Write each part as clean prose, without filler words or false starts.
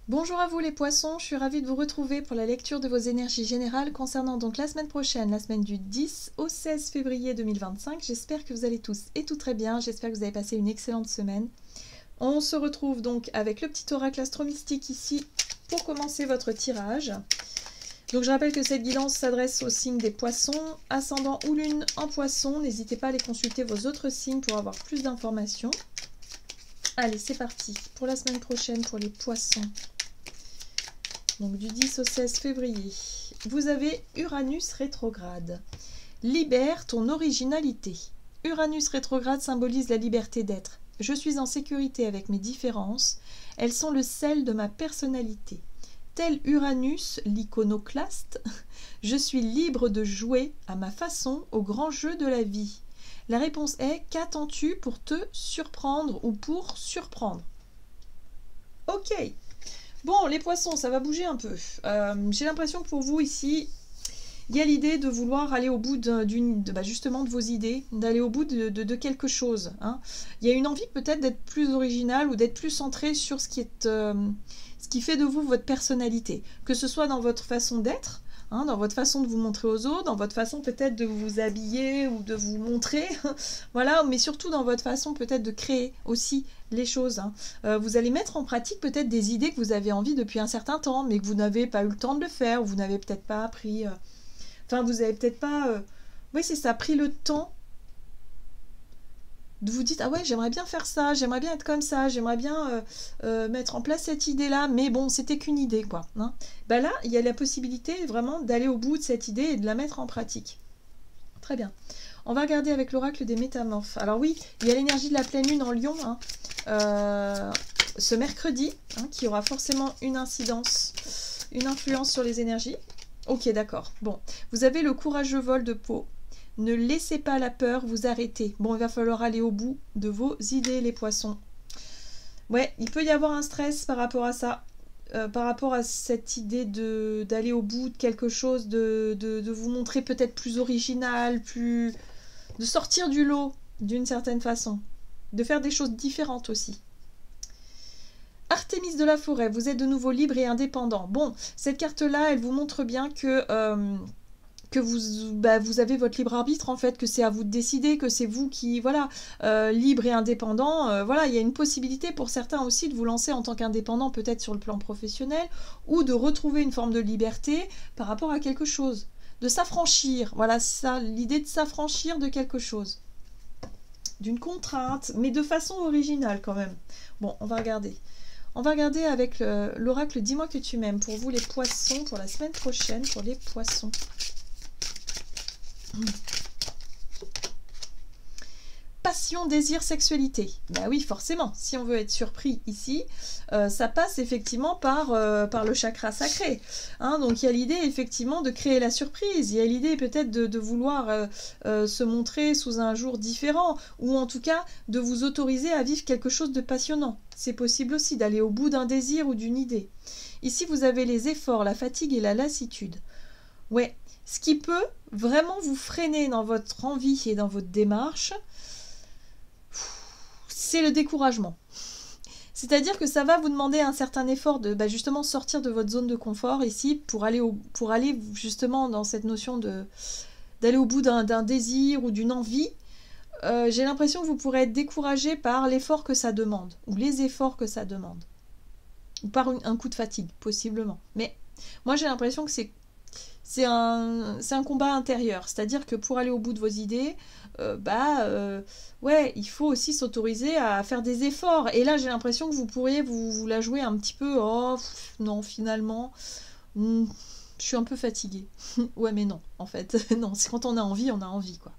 Bonjour à vous les poissons, je suis ravie de vous retrouver pour la lecture de vos énergies générales concernant donc la semaine prochaine, la semaine du 10 au 16 février 2025. J'espère que vous allez tous et tout très bien, j'espère que vous avez passé une excellente semaine. On se retrouve donc avec le petit oracle astromystique ici pour commencer votre tirage. Donc je rappelle que cette guidance s'adresse au signe des poissons, ascendant ou lune en poisson. N'hésitez pas à aller consulter vos autres signes pour avoir plus d'informations. Allez, c'est parti pour la semaine prochaine pour les poissons. Donc du 10 au 16 février, vous avez Uranus rétrograde. Libère ton originalité. Uranus rétrograde symbolise la liberté d'être. Je suis en sécurité avec mes différences. Elles sont le sel de ma personnalité. Tel Uranus, l'iconoclaste, je suis libre de jouer à ma façon au grand jeu de la vie. La réponse est: qu'attends-tu pour te surprendre ou pour surprendre? Ok. Bon, les poissons, ça va bouger un peu. J'ai l'impression que pour vous, ici, il y a l'idée de vouloir aller au bout justement de vos idées, d'aller au bout de quelque chose. Hein. Il y a une envie peut-être d'être plus original ou d'être plus centré sur ce qui fait de vous votre personnalité. Que ce soit dans votre façon d'être, hein, dans votre façon de vous montrer aux autres, dans votre façon peut-être de vous habiller ou de vous montrer, voilà, mais surtout dans votre façon peut-être de créer aussi les choses. Hein. Vous allez mettre en pratique peut-être des idées que vous avez envie depuis un certain temps, mais que vous n'avez pas eu le temps de le faire, ou vous n'avez peut-être pas appris... Enfin, vous avez peut-être pas... Oui, c'est ça, pris le temps de vous dire: ah ouais, j'aimerais bien faire ça, j'aimerais bien être comme ça, j'aimerais bien mettre en place cette idée-là, mais bon, c'était qu'une idée, quoi. Hein. Ben là, il y a la possibilité vraiment d'aller au bout de cette idée et de la mettre en pratique. Très bien. On va regarder avec l'oracle des métamorphes. Alors oui, il y a l'énergie de la pleine lune en Lion, hein, ce mercredi, hein, qui aura forcément une incidence, une influence sur les énergies. Ok, d'accord. Bon, vous avez le courageux vol de peau. Ne laissez pas la peur vous arrêter. Bon, il va falloir aller au bout de vos idées, les poissons. Ouais, il peut y avoir un stress par rapport à ça. Par rapport à cette idée d'aller au bout de quelque chose, de vous montrer peut-être plus original, de sortir du lot d'une certaine façon. De faire des choses différentes aussi. Artémis de la forêt, vous êtes de nouveau libre et indépendant. Bon, cette carte-là, elle vous montre bien que vous avez votre libre arbitre, en fait, que c'est à vous de décider, que c'est vous qui, voilà, libre et indépendant. Voilà, il y a une possibilité pour certains aussi de vous lancer en tant qu'indépendant, peut-être sur le plan professionnel, ou de retrouver une forme de liberté par rapport à quelque chose. De s'affranchir, voilà, ça, l'idée de s'affranchir de quelque chose. D'une contrainte, mais de façon originale quand même. Bon, on va regarder. On va regarder avec l'oracle Dis-moi que tu m'aimes pour vous les poissons, pour la semaine prochaine, pour les poissons. Passion, désir, sexualité. Ben oui, forcément, si on veut être surpris ici, ça passe effectivement par le chakra sacré. Hein, donc il y a l'idée effectivement de créer la surprise, il y a l'idée peut-être de vouloir se montrer sous un jour différent, ou en tout cas de vous autoriser à vivre quelque chose de passionnant. C'est possible aussi d'aller au bout d'un désir ou d'une idée. Ici, vous avez les efforts, la fatigue et la lassitude. Ouais, ce qui peut vraiment vous freiner dans votre envie et dans votre démarche, c'est le découragement. C'est-à-dire que ça va vous demander un certain effort de justement sortir de votre zone de confort ici pour aller justement dans cette notion d'aller au bout d'un désir ou d'une envie. J'ai l'impression que vous pourrez être découragé par l'effort que ça demande ou les efforts que ça demande. Ou par un coup de fatigue, possiblement. Mais moi j'ai l'impression que c'est un combat intérieur, c'est-à-dire que pour aller au bout de vos idées, ouais, il faut aussi s'autoriser à faire des efforts. Et là, j'ai l'impression que vous pourriez vous la jouer un petit peu. Oh, non, finalement, je suis un peu fatiguée. Ouais, mais non, en fait, non, c'est quand on a envie, quoi.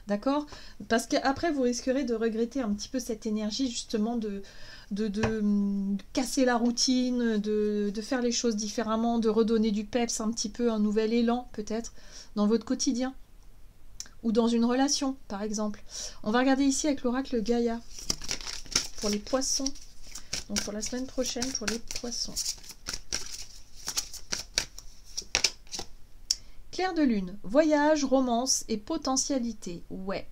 D'accord? Parce qu'après, vous risquerez de regretter un petit peu cette énergie, justement, de casser la routine, de faire les choses différemment, de redonner du peps un petit peu, un nouvel élan peut-être dans votre quotidien ou dans une relation par exemple. On va regarder ici avec l'oracle Gaïa pour les poissons, donc pour la semaine prochaine pour les poissons. Clair de lune, voyage, romance et potentialité. Ouais.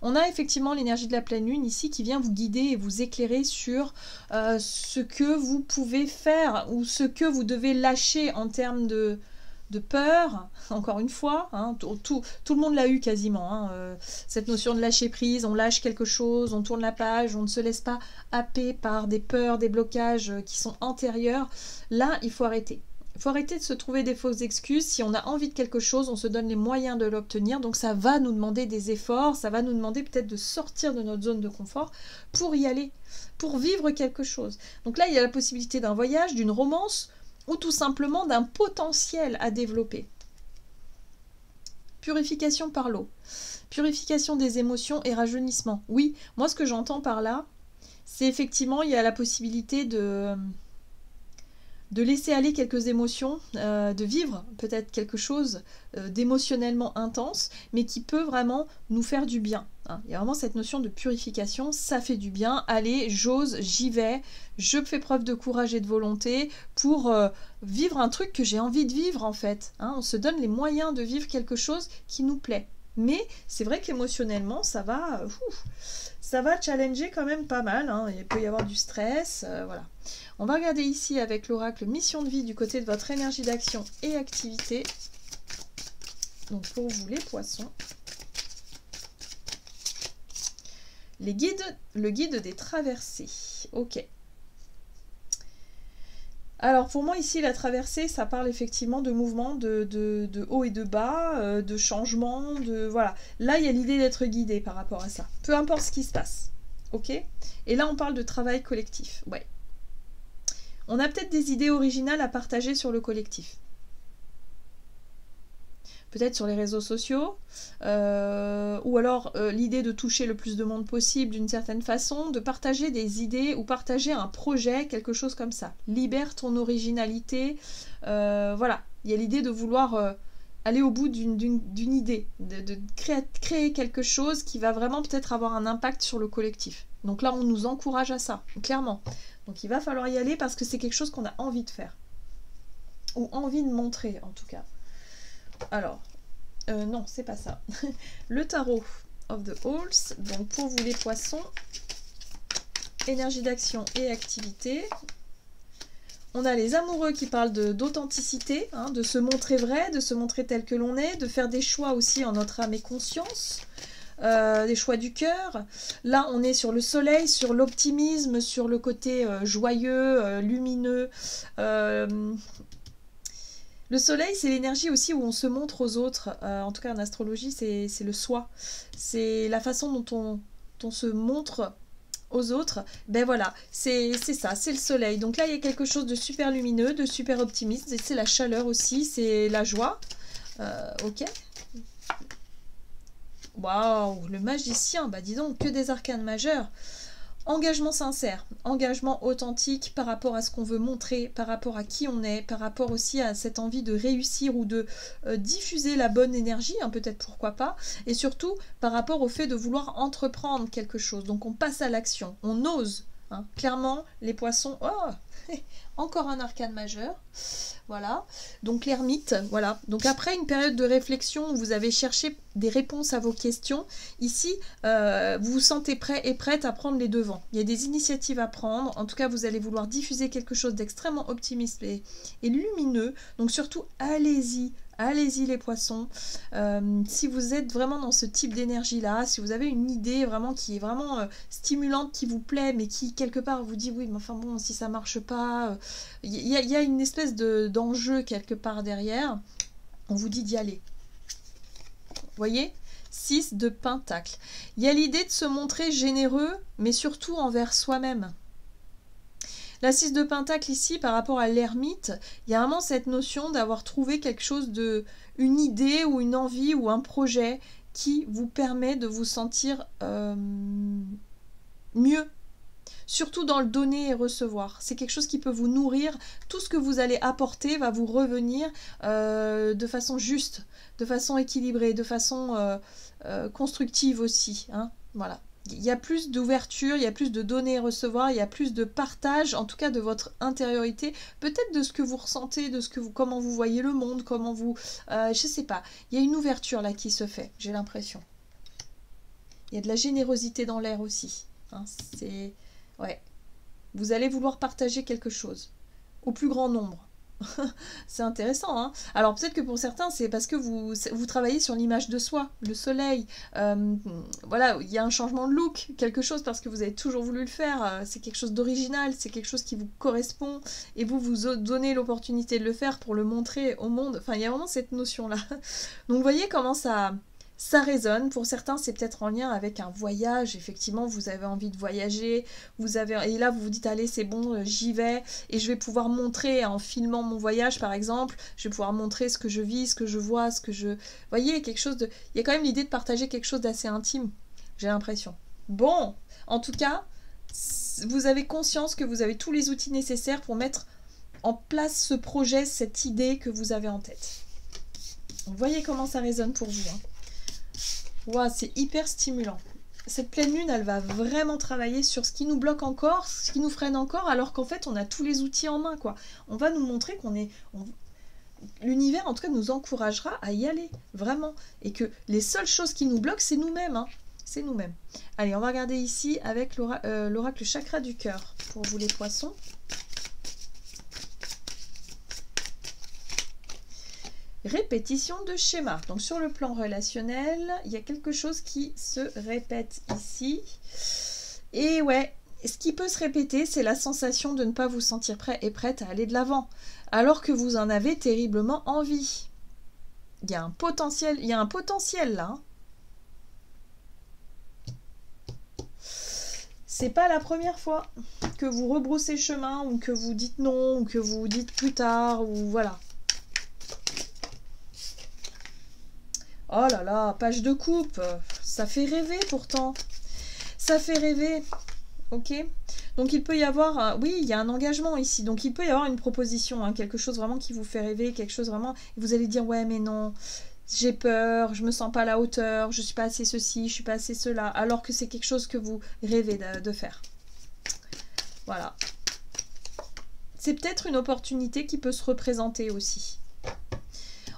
On a effectivement l'énergie de la pleine lune ici qui vient vous guider et vous éclairer sur ce que vous pouvez faire ou ce que vous devez lâcher en termes de peur, encore une fois, hein, tout le monde l'a eu quasiment, hein, cette notion de lâcher prise, on lâche quelque chose, on tourne la page, on ne se laisse pas happer par des peurs, des blocages qui sont antérieurs. Là, il faut arrêter. Il faut arrêter de se trouver des fausses excuses. Si on a envie de quelque chose, on se donne les moyens de l'obtenir. Donc ça va nous demander des efforts, ça va nous demander peut-être de sortir de notre zone de confort pour y aller, pour vivre quelque chose. Donc là, il y a la possibilité d'un voyage, d'une romance, ou tout simplement d'un potentiel à développer. Purification par l'eau. Purification des émotions et rajeunissement. Oui, moi ce que j'entends par là, c'est effectivement, il y a la possibilité de laisser aller quelques émotions, de vivre peut-être quelque chose d'émotionnellement intense, mais qui peut vraiment nous faire du bien. Hein. Il y a vraiment cette notion de purification, ça fait du bien, allez, j'ose, j'y vais, je fais preuve de courage et de volonté pour vivre un truc que j'ai envie de vivre en fait. Hein. On se donne les moyens de vivre quelque chose qui nous plaît. Mais c'est vrai qu'émotionnellement, ça va challenger quand même pas mal. Hein. Il peut y avoir du stress, voilà. On va regarder ici avec l'oracle mission de vie du côté de votre énergie d'action et activité. Donc pour vous les poissons. Le guide des traversées. Ok. Alors pour moi ici la traversée ça parle effectivement de mouvement, de haut et de bas, de changement, voilà. Là il y a l'idée d'être guidé par rapport à ça. Peu importe ce qui se passe. Ok. Et là on parle de travail collectif. Ouais. On a peut-être des idées originales à partager sur le collectif. Peut-être sur les réseaux sociaux, ou alors l'idée de toucher le plus de monde possible d'une certaine façon, de partager des idées ou partager un projet, quelque chose comme ça. Libère ton originalité, voilà. Il y a l'idée de vouloir aller au bout d'une idée, de créer quelque chose qui va vraiment peut-être avoir un impact sur le collectif. Donc là, on nous encourage à ça, clairement. Donc il va falloir y aller parce que c'est quelque chose qu'on a envie de faire. Ou envie de montrer, en tout cas. Alors, non, c'est pas ça. Le tarot of the Halls. Donc pour vous les poissons, énergie d'action et activité. On a les amoureux qui parlent d'authenticité, hein, de se montrer vrai, de se montrer tel que l'on est, de faire des choix aussi en notre âme et conscience. Des choix du cœur. Là, on est sur le soleil, sur l'optimisme, sur le côté joyeux, lumineux. Le soleil, c'est l'énergie aussi où on se montre aux autres. En tout cas, en astrologie, c'est le soi. C'est la façon dont on se montre aux autres. Ben voilà, c'est ça, c'est le soleil. Donc là, il y a quelque chose de super lumineux, de super optimiste. Et c'est la chaleur aussi, c'est la joie. Ok. Waouh, le magicien, bah dis donc, que des arcanes majeurs. Engagement sincère, engagement authentique par rapport à ce qu'on veut montrer, par rapport à qui on est, par rapport aussi à cette envie de réussir ou de diffuser la bonne énergie, hein, peut-être pourquoi pas, et surtout par rapport au fait de vouloir entreprendre quelque chose. Donc on passe à l'action, on ose. Hein. Clairement, les poissons, oh, encore un arcane majeur. Voilà, donc l'ermite, voilà. Donc après une période de réflexion où vous avez cherché des réponses à vos questions, ici, vous vous sentez prêt et prête à prendre les devants. Il y a des initiatives à prendre, en tout cas vous allez vouloir diffuser quelque chose d'extrêmement optimiste et lumineux, donc surtout allez-y. Allez-y les poissons, si vous êtes vraiment dans ce type d'énergie-là, si vous avez une idée vraiment qui est vraiment stimulante, qui vous plaît, mais qui quelque part vous dit oui, mais enfin bon, si ça marche pas, il y a une espèce d'enjeu quelque part derrière, on vous dit d'y aller. Vous voyez ? 6 de Pentacle. Il y a l'idée de se montrer généreux, mais surtout envers soi-même. La 6 de Pentacle ici, par rapport à l'ermite, il y a vraiment cette notion d'avoir trouvé quelque chose une idée ou une envie ou un projet qui vous permet de vous sentir mieux. Surtout dans le donner et recevoir. C'est quelque chose qui peut vous nourrir. Tout ce que vous allez apporter va vous revenir de façon juste, de façon équilibrée, de façon constructive aussi. Hein, voilà. Il y a plus d'ouverture, il y a plus de donner et recevoir, il y a plus de partage, en tout cas de votre intériorité, peut-être de ce que vous ressentez, de comment vous voyez le monde, comment vous... je sais pas, il y a une ouverture là qui se fait, j'ai l'impression. Il y a de la générosité dans l'air aussi. Hein, c'est... Ouais. Vous allez vouloir partager quelque chose au plus grand nombre. C'est intéressant, hein. Alors peut-être que pour certains, c'est parce que vous travaillez sur l'image de soi, le soleil. Voilà, il y a un changement de look, quelque chose parce que vous avez toujours voulu le faire. C'est quelque chose d'original, c'est quelque chose qui vous correspond. Et vous donnez l'opportunité de le faire pour le montrer au monde. Enfin, il y a vraiment cette notion-là. Donc vous voyez comment ça résonne. Pour certains, c'est peut-être en lien avec un voyage. Effectivement, vous avez envie de voyager. Et là, vous vous dites, allez, c'est bon, j'y vais. Et je vais pouvoir montrer, en filmant mon voyage, par exemple, je vais pouvoir montrer ce que je vis, ce que je vois, ce que je... Vous voyez, quelque chose de... Il y a quand même l'idée de partager quelque chose d'assez intime, j'ai l'impression. Bon, en tout cas, vous avez conscience que vous avez tous les outils nécessaires pour mettre en place ce projet, cette idée que vous avez en tête. Donc, voyez comment ça résonne pour vous, hein. Wow, c'est hyper stimulant. Cette pleine lune, elle va vraiment travailler sur ce qui nous bloque encore, ce qui nous freine encore, alors qu'en fait, on a tous les outils en main, quoi. On va nous montrer qu'on est... L'univers, en tout cas, nous encouragera à y aller, vraiment. Et que les seules choses qui nous bloquent, c'est nous-mêmes, hein. C'est nous-mêmes. Allez, on va regarder ici avec l'oracle chakra du cœur, pour vous les poissons. Répétition de schéma. Donc sur le plan relationnel, il y a quelque chose qui se répète ici. Et ouais, ce qui peut se répéter, c'est la sensation de ne pas vous sentir prêt et prête à aller de l'avant, alors que vous en avez terriblement envie. Il y a un potentiel là. Hein. C'est pas la première fois que vous rebroussez chemin, ou que vous dites non, ou que vous dites plus tard, ou voilà. Oh là là, page de coupe, ça fait rêver pourtant. Ça fait rêver, ok. Donc il peut y avoir, oui, il y a un engagement ici. Donc il peut y avoir une proposition, hein, quelque chose vraiment qui vous fait rêver, quelque chose vraiment... Vous allez dire, ouais mais non, j'ai peur, je me sens pas à la hauteur, je suis pas assez ceci, je suis pas assez cela. Alors que c'est quelque chose que vous rêvez de faire. Voilà. C'est peut-être une opportunité qui peut se représenter aussi.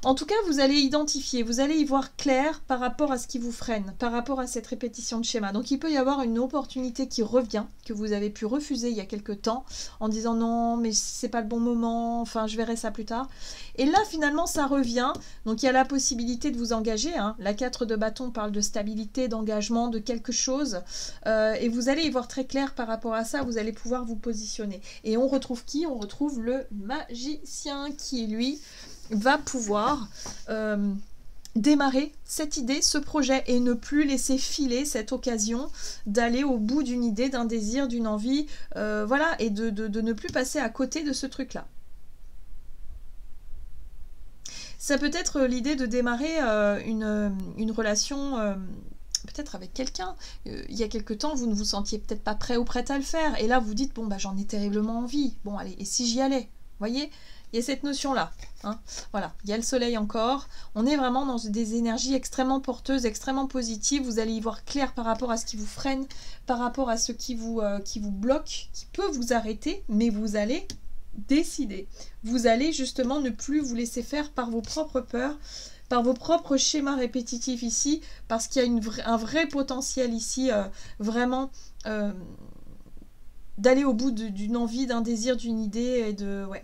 En tout cas, vous allez identifier, vous allez y voir clair par rapport à ce qui vous freine, par rapport à cette répétition de schéma. Donc il peut y avoir une opportunité qui revient, que vous avez pu refuser il y a quelque temps, en disant non, mais c'est pas le bon moment, enfin je verrai ça plus tard. Et là finalement ça revient, donc il y a la possibilité de vous engager, hein. La 4 de bâton parle de stabilité, d'engagement, de quelque chose, et vous allez y voir très clair par rapport à ça, vous allez pouvoir vous positionner. Et on retrouve qui? On retrouve le magicien qui lui... va pouvoir démarrer cette idée, ce projet, et ne plus laisser filer cette occasion d'aller au bout d'une idée, d'un désir, d'une envie, voilà, et de ne plus passer à côté de ce truc-là. Ça peut être l'idée de démarrer une relation... peut-être avec quelqu'un, il y a quelque temps, vous ne vous sentiez peut-être pas prêt ou prête à le faire, et là vous dites, bon bah j'en ai terriblement envie, bon allez, et si j'y allais, voyez? Il y a cette notion-là, hein. Voilà, il y a le soleil encore, on est vraiment dans des énergies extrêmement porteuses, extrêmement positives, vous allez y voir clair par rapport à ce qui vous freine, par rapport à ce qui vous bloque, qui peut vous arrêter, mais vous allez décider. Vous allez justement ne plus vous laisser faire par vos propres peurs, par vos propres schémas répétitifs ici, parce qu'il y a un vrai potentiel ici, vraiment, d'aller au bout d'une envie, d'un désir, d'une idée, et de... ouais.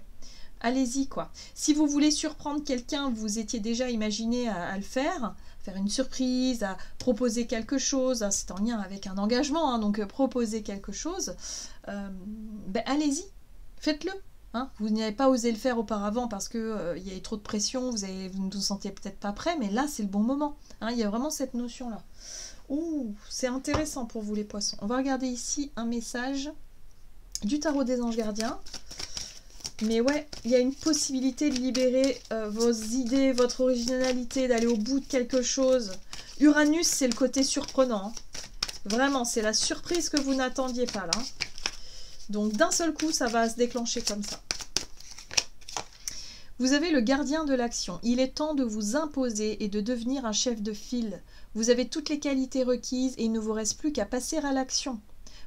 Allez-y, quoi. Si vous voulez surprendre quelqu'un, vous étiez déjà imaginé à le faire une surprise, à proposer quelque chose, hein, c'est en lien avec un engagement, hein, donc proposer quelque chose, ben, allez-y, faites-le. Hein. Vous n'avez pas osé le faire auparavant parce qu'il y avait trop de pression, vous ne vous sentiez peut-être pas prêt, mais là, c'est le bon moment. Hein, il y a vraiment cette notion-là. Ouh, c'est intéressant pour vous les poissons. On va regarder ici un message du tarot des anges gardiens. Mais ouais, il y a une possibilité de libérer vos idées, votre originalité, d'aller au bout de quelque chose. Uranus, c'est le côté surprenant. Hein. Vraiment, c'est la surprise que vous n'attendiez pas là. Donc d'un seul coup, ça va se déclencher comme ça. Vous avez le gardien de l'action. Il est temps de vous imposer et de devenir un chef de file. Vous avez toutes les qualités requises et il ne vous reste plus qu'à passer à l'action.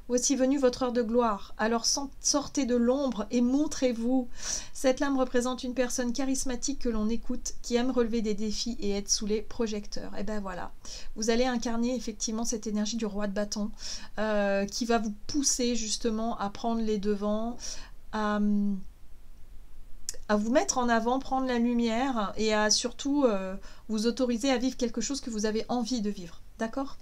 Voici venue votre heure de gloire. Alors sortez de l'ombre et montrez-vous. Cette lame représente une personne charismatique que l'on écoute, qui aime relever des défis et être sous les projecteurs. Et ben voilà, vous allez incarner effectivement cette énergie du roi de bâton qui va vous pousser justement à prendre les devants, à vous mettre en avant, prendre la lumière et à surtout vous autoriser à vivre quelque chose que vous avez envie de vivre. D'accord ?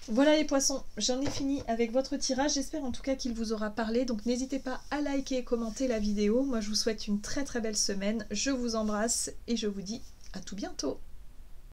Voilà les poissons, j'en ai fini avec votre tirage. J'espère en tout cas qu'il vous aura parlé. Donc n'hésitez pas à liker et commenter la vidéo. Moi je vous souhaite une très très belle semaine. Je vous embrasse et je vous dis à tout bientôt.